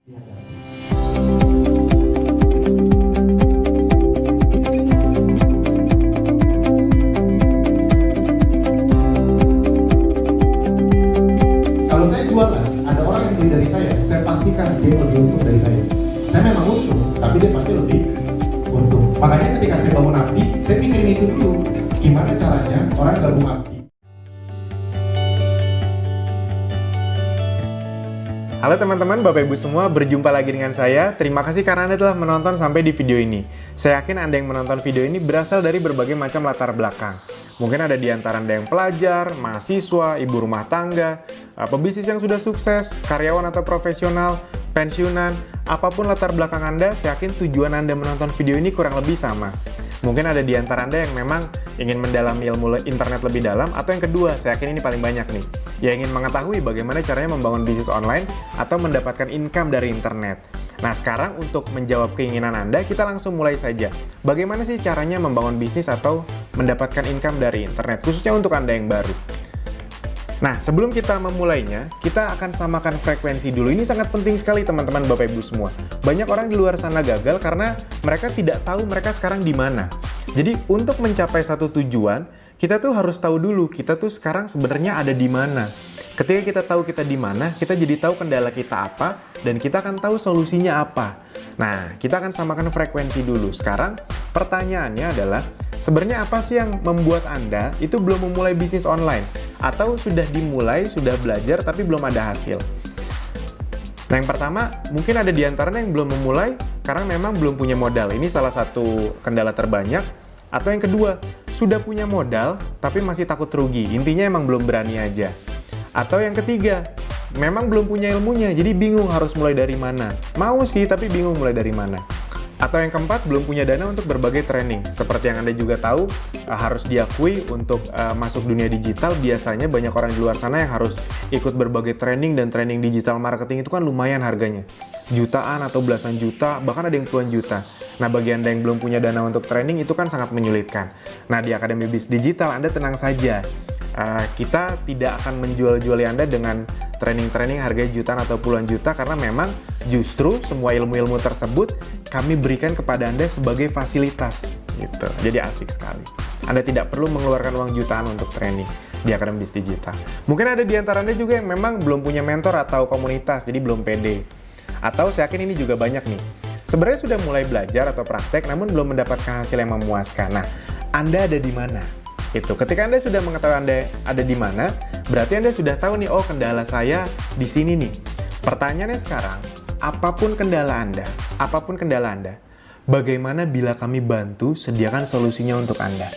Kalau saya jualan, ada orang yang beli dari saya pastikan dia lebih untung dari saya. Saya memang untung, tapi dia pasti lebih untung. Makanya ketika saya bangun api, saya pikirin itu dulu. Gimana caranya orang gabung api? Halo teman-teman, Bapak Ibu semua, berjumpa lagi dengan saya. Terima kasih karena Anda telah menonton sampai di video ini. Saya yakin Anda yang menonton video ini berasal dari berbagai macam latar belakang. Mungkin ada di antara Anda yang pelajar, mahasiswa, ibu rumah tangga, pebisnis yang sudah sukses, karyawan atau profesional, pensiunan, apapun latar belakang Anda, saya yakin tujuan Anda menonton video ini kurang lebih sama. Mungkin ada di antara Anda yang memang ingin mendalami ilmu internet lebih dalam, atau yang kedua, saya yakin ini paling banyak nih, yang ingin mengetahui bagaimana caranya membangun bisnis online atau mendapatkan income dari internet. Nah, sekarang untuk menjawab keinginan Anda, kita langsung mulai saja. Bagaimana sih caranya membangun bisnis atau mendapatkan income dari internet, khususnya untuk Anda yang baru? Nah, sebelum kita memulainya, kita akan samakan frekuensi dulu. Ini sangat penting sekali teman-teman Bapak Ibu semua. Banyak orang di luar sana gagal karena mereka tidak tahu mereka sekarang di mana. Jadi, untuk mencapai satu tujuan, kita tuh harus tahu dulu kita tuh sekarang sebenarnya ada di mana. Ketika kita tahu kita di mana, kita jadi tahu kendala kita apa, dan kita akan tahu solusinya apa. Nah, kita akan samakan frekuensi dulu. Sekarang, pertanyaannya adalah, sebenarnya apa sih yang membuat Anda itu belum memulai bisnis online? Atau sudah dimulai, sudah belajar, tapi belum ada hasil? Nah, yang pertama, mungkin ada di antaranya yang belum memulai karena memang belum punya modal. Ini salah satu kendala terbanyak. Atau yang kedua, sudah punya modal, tapi masih takut rugi. Intinya emang belum berani aja. Atau yang ketiga, memang belum punya ilmunya, jadi bingung harus mulai dari mana. Mau sih, tapi bingung mulai dari mana. Atau yang keempat, belum punya dana untuk berbagai training. Seperti yang Anda juga tahu, harus diakui untuk masuk dunia digital, biasanya banyak orang di luar sana yang harus ikut berbagai training, dan training digital marketing itu kan lumayan harganya. Jutaan atau belasan juta, bahkan ada yang puluhan juta. Nah, bagi Anda yang belum punya dana untuk training, itu kan sangat menyulitkan. Nah, di Akademi Bis Digital, Anda tenang saja. Kita tidak akan menjual-juali Anda dengan training-training harganya jutaan atau puluhan juta, karena memang justru semua ilmu-ilmu tersebut kami berikan kepada Anda sebagai fasilitas gitu. Jadi asik sekali. Anda tidak perlu mengeluarkan uang jutaan untuk training di Akademi Bis Digital. Mungkin ada di antara Anda juga yang memang belum punya mentor atau komunitas, jadi belum pede. Atau saya yakin ini juga banyak nih. Sebenarnya sudah mulai belajar atau praktek, namun belum mendapatkan hasil yang memuaskan. Nah, Anda ada di mana? Itu. Ketika Anda sudah mengetahui Anda ada di mana, berarti Anda sudah tahu nih, oh kendala saya di sini nih. Pertanyaannya sekarang, apapun kendala Anda, bagaimana bila kami bantu sediakan solusinya untuk Anda?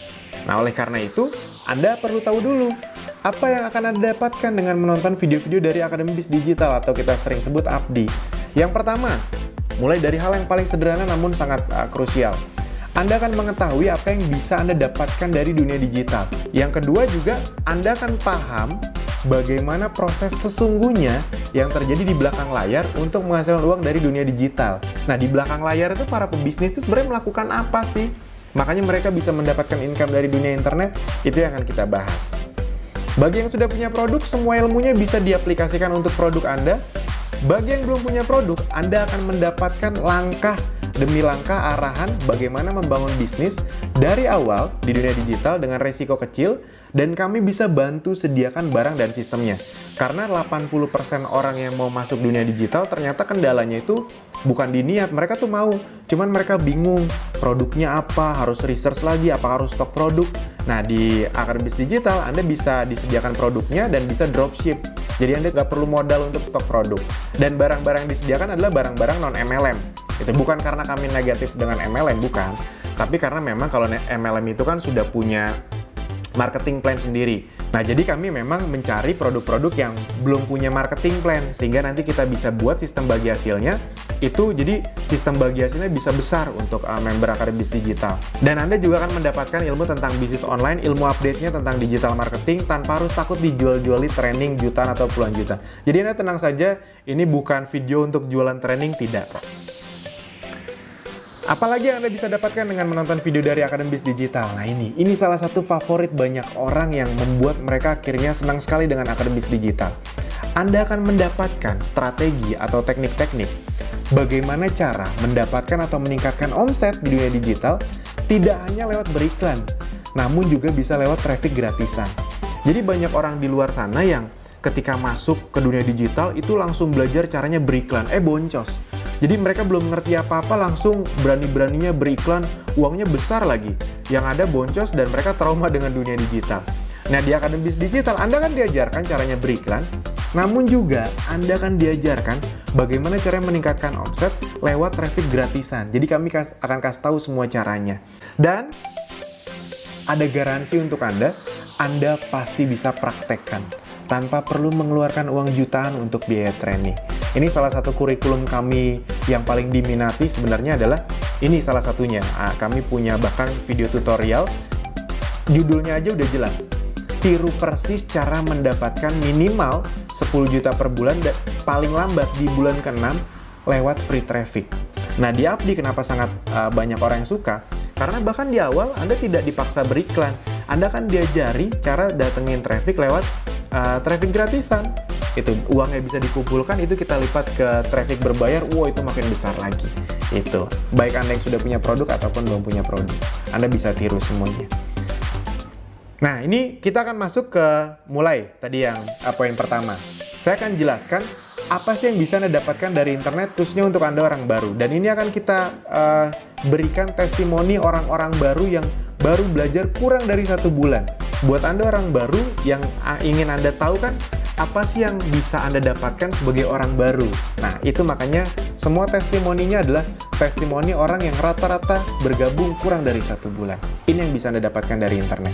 Nah, oleh karena itu, Anda perlu tahu dulu, apa yang akan Anda dapatkan dengan menonton video-video dari Akademi Bis Digital atau kita sering sebut ABDI. Yang pertama, mulai dari hal yang paling sederhana namun sangat krusial. Anda akan mengetahui apa yang bisa Anda dapatkan dari dunia digital. Yang kedua juga, Anda akan paham bagaimana proses sesungguhnya yang terjadi di belakang layar untuk menghasilkan uang dari dunia digital. Nah, di belakang layar itu para pebisnis itu sebenarnya melakukan apa sih? Makanya mereka bisa mendapatkan income dari dunia internet, itu yang akan kita bahas. Bagi yang sudah punya produk, semua ilmunya bisa diaplikasikan untuk produk Anda. Bagi yang belum punya produk, Anda akan mendapatkan langkah demi langkah arahan bagaimana membangun bisnis dari awal di dunia digital dengan resiko kecil, dan kami bisa bantu sediakan barang dan sistemnya. Karena 80% orang yang mau masuk dunia digital ternyata kendalanya itu bukan di niat, mereka tuh mau, cuman mereka bingung produknya apa, harus research lagi, apa harus stok produk. Nah, di Akademi Bis Digital Anda bisa disediakan produknya dan bisa dropship. Jadi Anda nggak perlu modal untuk stok produk. Dan barang-barang yang disediakan adalah barang-barang non-MLM. Itu bukan karena kami negatif dengan MLM, bukan. Tapi karena memang kalau MLM itu kan sudah punya marketing plan sendiri. Nah, jadi kami memang mencari produk-produk yang belum punya marketing plan, sehingga nanti kita bisa buat sistem bagi hasilnya. Itu jadi sistem bagi hasilnya bisa besar untuk member Akademi Bis Digital. Dan Anda juga akan mendapatkan ilmu tentang bisnis online, ilmu update-nya tentang digital marketing tanpa harus takut dijual-juali training jutaan atau puluhan juta. Jadi Anda tenang saja, ini bukan video untuk jualan training, tidak. Apalagi yang Anda bisa dapatkan dengan menonton video dari Akademi Bis Digital. Nah, ini salah satu favorit banyak orang yang membuat mereka akhirnya senang sekali dengan Akademi Bis Digital. Anda akan mendapatkan strategi atau teknik-teknik bagaimana cara mendapatkan atau meningkatkan omset di dunia digital tidak hanya lewat beriklan, namun juga bisa lewat traffic gratisan. Jadi banyak orang di luar sana yang ketika masuk ke dunia digital itu langsung belajar caranya beriklan, boncos. Jadi mereka belum ngerti apa-apa langsung berani-beraninya beriklan, uangnya besar lagi. Yang ada boncos dan mereka trauma dengan dunia digital. Nah, di Akademi Bisnis Digital Anda kan diajarkan caranya beriklan, namun juga Anda akan diajarkan bagaimana cara meningkatkan omset lewat traffic gratisan. Jadi kami akan kasih tahu semua caranya. Dan ada garansi untuk Anda pasti bisa praktekkan tanpa perlu mengeluarkan uang jutaan untuk biaya training. Ini salah satu kurikulum kami yang paling diminati sebenarnya adalah ini salah satunya. Kami punya bahkan video tutorial, judulnya aja udah jelas. Tiru persis cara mendapatkan minimal 10 juta per bulan dan paling lambat di bulan ke-6 lewat free traffic. Nah, di Abdi kenapa sangat banyak orang yang suka? Karena bahkan di awal Anda tidak dipaksa beriklan. Anda kan diajari cara datengin traffic lewat traffic gratisan. Itu uangnya bisa dikumpulkan, itu kita lipat ke traffic berbayar, itu makin besar lagi. Itu baik Anda yang sudah punya produk ataupun belum punya produk, Anda bisa tiru semuanya. Nah, ini kita akan masuk ke mulai tadi yang poin pertama. Saya akan jelaskan apa sih yang bisa Anda dapatkan dari internet khususnya untuk Anda orang baru. Dan ini akan kita berikan testimoni orang-orang baru yang baru belajar kurang dari 1 bulan. Buat Anda orang baru yang ingin Anda tahu kan apa sih yang bisa Anda dapatkan sebagai orang baru. Nah, itu makanya semua testimoninya adalah testimoni orang yang rata-rata bergabung kurang dari 1 bulan. Ini yang bisa Anda dapatkan dari internet.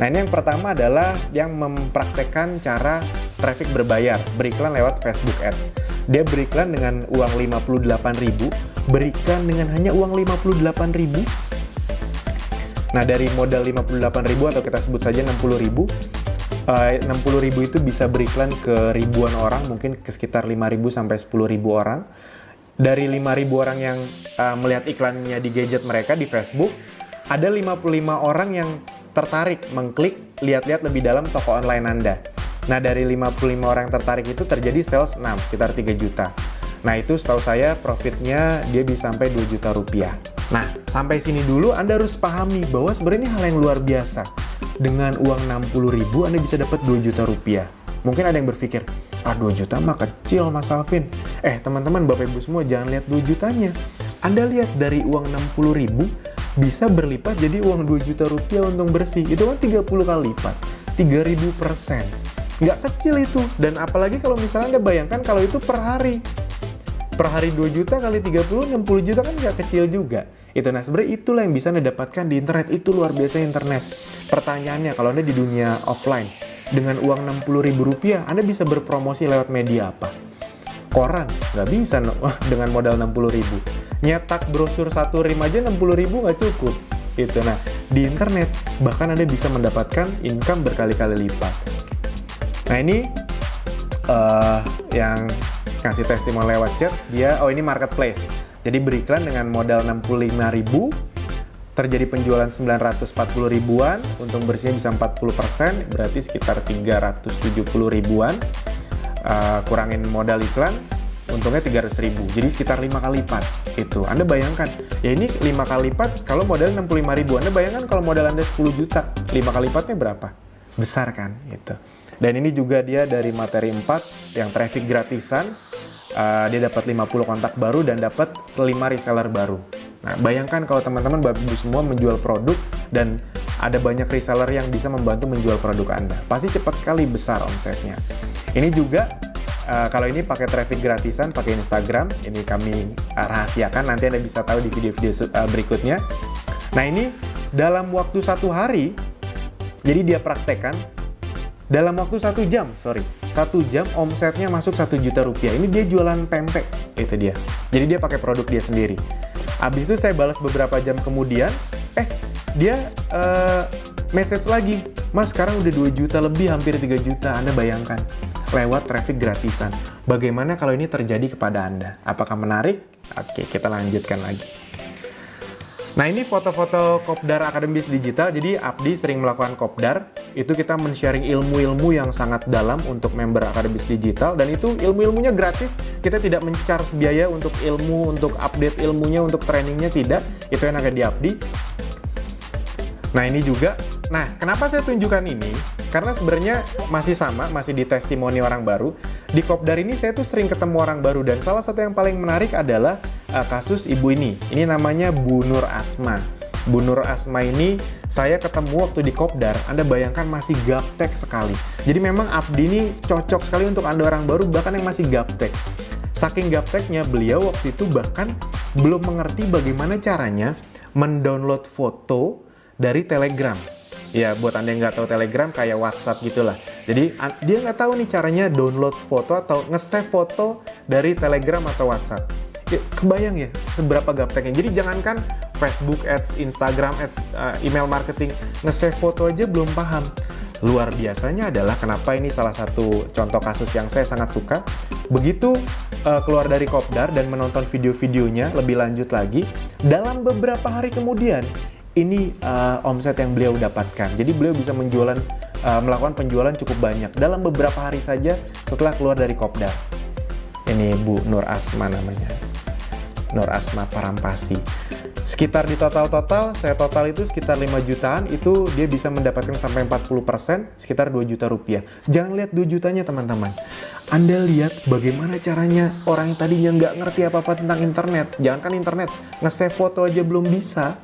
Nah, ini yang pertama adalah yang mempraktekkan cara traffic berbayar, beriklan lewat Facebook Ads. Dia beriklan dengan uang 58.000, beriklan dengan hanya uang 58.000. Nah, dari modal 58.000 atau kita sebut saja 60.000, 60.000 itu bisa beriklan ke ribuan orang, mungkin ke sekitar 5.000 sampai 10.000 orang. Dari 5.000 orang yang melihat iklannya di gadget mereka di Facebook, ada 55 orang yang tertarik mengklik lihat-lihat lebih dalam toko online Anda. Nah, dari 55 orang yang tertarik itu terjadi sales 6, sekitar 3 juta. Nah, itu setahu saya profitnya dia bisa sampai 2 juta rupiah. Nah, sampai sini dulu Anda harus pahami bahwa sebenarnya ini hal yang luar biasa. Dengan uang 60.000 Anda bisa dapat 2 juta rupiah. Mungkin ada yang berpikir, 2 juta mah kecil Mas Alvin. Teman-teman, Bapak Ibu semua jangan lihat 2 jutanya. Anda lihat dari uang 60.000 bisa berlipat jadi uang 2 juta rupiah untung bersih. Itu kan 30 kali lipat, 3.000%. Nggak kecil itu. Dan apalagi kalau misalnya Anda bayangkan kalau itu per hari. Per hari 2 juta kali 30, 60 juta kan nggak kecil juga. Nah, sebenarnya itulah yang bisa Anda dapatkan di internet. Itu luar biasa internet. Pertanyaannya, kalau Anda di dunia offline, dengan uang 60.000 rupiah, Anda bisa berpromosi lewat media apa? Koran? Nggak bisa dengan modal 60.000. Nyetak brosur 1 rim aja 60.000 nggak cukup. Nah, di internet, bahkan Anda bisa mendapatkan income berkali-kali lipat. Nah, ini yang ngasih testimoni lewat chat, ini marketplace. Jadi beriklan dengan modal 65.000, terjadi penjualan 940 ribuan, untung bersihnya bisa 40%, berarti sekitar 370 ribuan. Kurangin modal iklan, untungnya 300.000, jadi sekitar 5 kali lipat. Anda bayangkan, ini 5 kali lipat kalau modal 65.000. Anda bayangkan kalau modal Anda 10 juta, 5 kali lipatnya berapa? Besar kan? Dan ini juga dia dari materi 4 yang traffic gratisan. Dia dapat 50 kontak baru dan dapat 5 reseller baru. Nah, bayangkan kalau teman-teman Bapak Ibu semua menjual produk dan ada banyak reseller yang bisa membantu menjual produk Anda. Pasti cepat sekali besar omsetnya. Ini juga kalau ini pakai traffic gratisan, pakai Instagram, ini kami rahasiakan, nanti Anda bisa tahu di video-video berikutnya. Nah, ini dalam waktu 1 hari, jadi dia praktekkan dalam waktu 1 jam, 1 jam omsetnya masuk 1 juta rupiah. Ini dia jualan pempek, itu dia. Jadi dia pakai produk dia sendiri. Habis itu saya balas beberapa jam kemudian, dia message lagi, Mas sekarang udah 2 juta lebih, hampir 3 juta. Anda bayangkan, lewat traffic gratisan. Bagaimana kalau ini terjadi kepada Anda? Apakah menarik? Oke, kita lanjutkan lagi. Nah, ini foto-foto Kopdar Akademis Digital. Jadi Abdi sering melakukan Kopdar, itu kita men-sharing ilmu-ilmu yang sangat dalam untuk member Akademis Digital, dan itu ilmu-ilmunya gratis. Kita tidak men-charge biaya untuk ilmu, untuk update ilmunya, untuk trainingnya, tidak. Itu yang ada di Abdi. Nah, ini juga. Nah, kenapa saya tunjukkan ini? Karena sebenarnya masih sama, masih di testimoni orang baru. Di Kopdar ini saya tuh sering ketemu orang baru, dan salah satu yang paling menarik adalah kasus ibu ini. Ini namanya Bu Nur Asma. Bu Nur Asma ini saya ketemu waktu di Kopdar. Anda bayangkan masih gaptek sekali. Jadi memang Abdi ini cocok sekali untuk Anda orang baru, bahkan yang masih gaptek. Saking gapteknya, beliau waktu itu bahkan belum mengerti bagaimana caranya mendownload foto dari Telegram. Ya, buat Anda yang nggak tahu Telegram, kayak WhatsApp gitulah. Jadi, dia nggak tahu nih caranya download foto atau nge-save foto dari Telegram atau WhatsApp. Ya, kebayang ya, seberapa gapteknya. Jadi, jangankan Facebook Ads, Instagram Ads, email marketing, nge-save foto aja belum paham. Luar biasanya adalah kenapa ini salah satu contoh kasus yang saya sangat suka. Begitu keluar dari Kopdar dan menonton video-videonya lebih lanjut lagi, dalam beberapa hari kemudian, ini omset yang beliau dapatkan. Jadi beliau bisa melakukan penjualan cukup banyak dalam beberapa hari saja setelah keluar dari Kopdar. Ini Bu Nur Asma namanya. Nur Asma Parampasi. Sekitar di total, saya total itu sekitar 5 jutaan, itu dia bisa mendapatkan sampai 40%, sekitar 2 juta rupiah. Jangan lihat 2 jutanya teman-teman. Anda lihat bagaimana caranya orang yang tadinya nggak ngerti apa-apa tentang internet. Jangankan internet, nge-save foto aja belum bisa.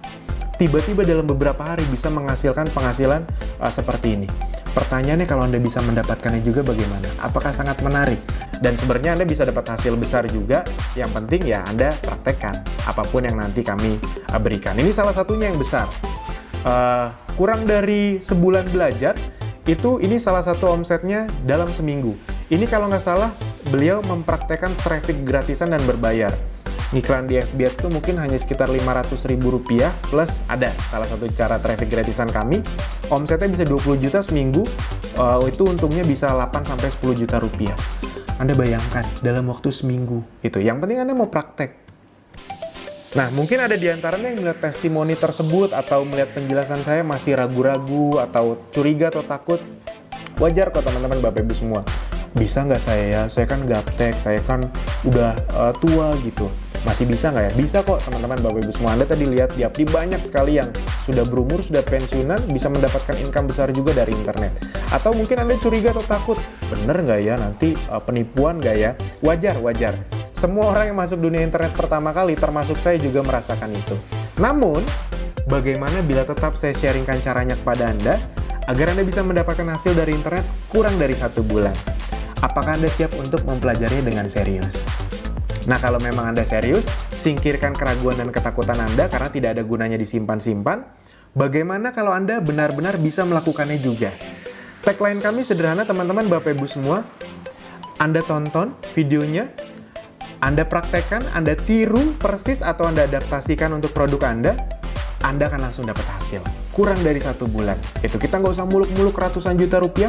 Tiba-tiba dalam beberapa hari bisa menghasilkan penghasilan seperti ini. Pertanyaannya, kalau Anda bisa mendapatkannya juga bagaimana? Apakah sangat menarik? Dan sebenarnya Anda bisa dapat hasil besar juga. Yang penting ya Anda praktekkan apapun yang nanti kami berikan. Ini salah satunya yang besar. Kurang dari sebulan belajar, ini salah satu omsetnya dalam seminggu. Ini kalau nggak salah, beliau mempraktekkan traffic gratisan dan berbayar. Iklan di FBS itu mungkin hanya sekitar Rp500.000 plus ada salah satu cara traffic gratisan kami. Omsetnya bisa 20 juta seminggu, itu untungnya bisa 8-10 juta rupiah. Anda bayangkan dalam waktu seminggu itu. Yang penting Anda mau praktek. Nah, mungkin ada di antaranya yang melihat testimoni tersebut atau melihat penjelasan saya masih ragu-ragu atau curiga atau takut. Wajar kok teman-teman, Bapak Ibu semua. Bisa nggak saya ya? Saya kan gaptek, saya kan udah tua gitu. Masih bisa nggak ya? Bisa kok teman-teman, Bapak Ibu semua. Anda tadi lihat di Abdi banyak sekali yang sudah berumur, sudah pensiunan, bisa mendapatkan income besar juga dari internet. Atau mungkin Anda curiga atau takut, bener nggak ya nanti penipuan nggak ya? Wajar. Semua orang yang masuk dunia internet pertama kali, termasuk saya juga merasakan itu. Namun, bagaimana bila tetap saya sharingkan caranya kepada Anda, agar Anda bisa mendapatkan hasil dari internet kurang dari 1 bulan? Apakah Anda siap untuk mempelajarinya dengan serius? Nah, kalau memang Anda serius, singkirkan keraguan dan ketakutan Anda karena tidak ada gunanya disimpan-simpan. Bagaimana kalau Anda benar-benar bisa melakukannya juga? Tagline kami sederhana teman-teman, Bapak Ibu semua. Anda tonton videonya, Anda praktekkan, Anda tiru persis atau Anda adaptasikan untuk produk Anda akan langsung dapat hasil. Kurang dari 1 bulan. Itu kita nggak usah muluk-muluk ratusan juta rupiah.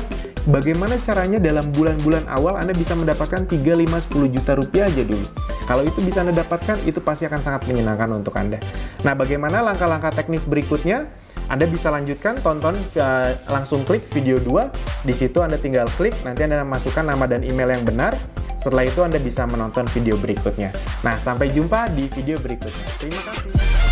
Bagaimana caranya dalam bulan-bulan awal Anda bisa mendapatkan 3, 5, 10 juta rupiah aja dulu. Kalau itu bisa Anda dapatkan, itu pasti akan sangat menyenangkan untuk Anda. Nah, bagaimana langkah-langkah teknis berikutnya? Anda bisa lanjutkan, tonton, langsung klik video 2. Di situ Anda tinggal klik, nanti Anda masukkan nama dan email yang benar. Setelah itu Anda bisa menonton video berikutnya. Nah, sampai jumpa di video berikutnya. Terima kasih.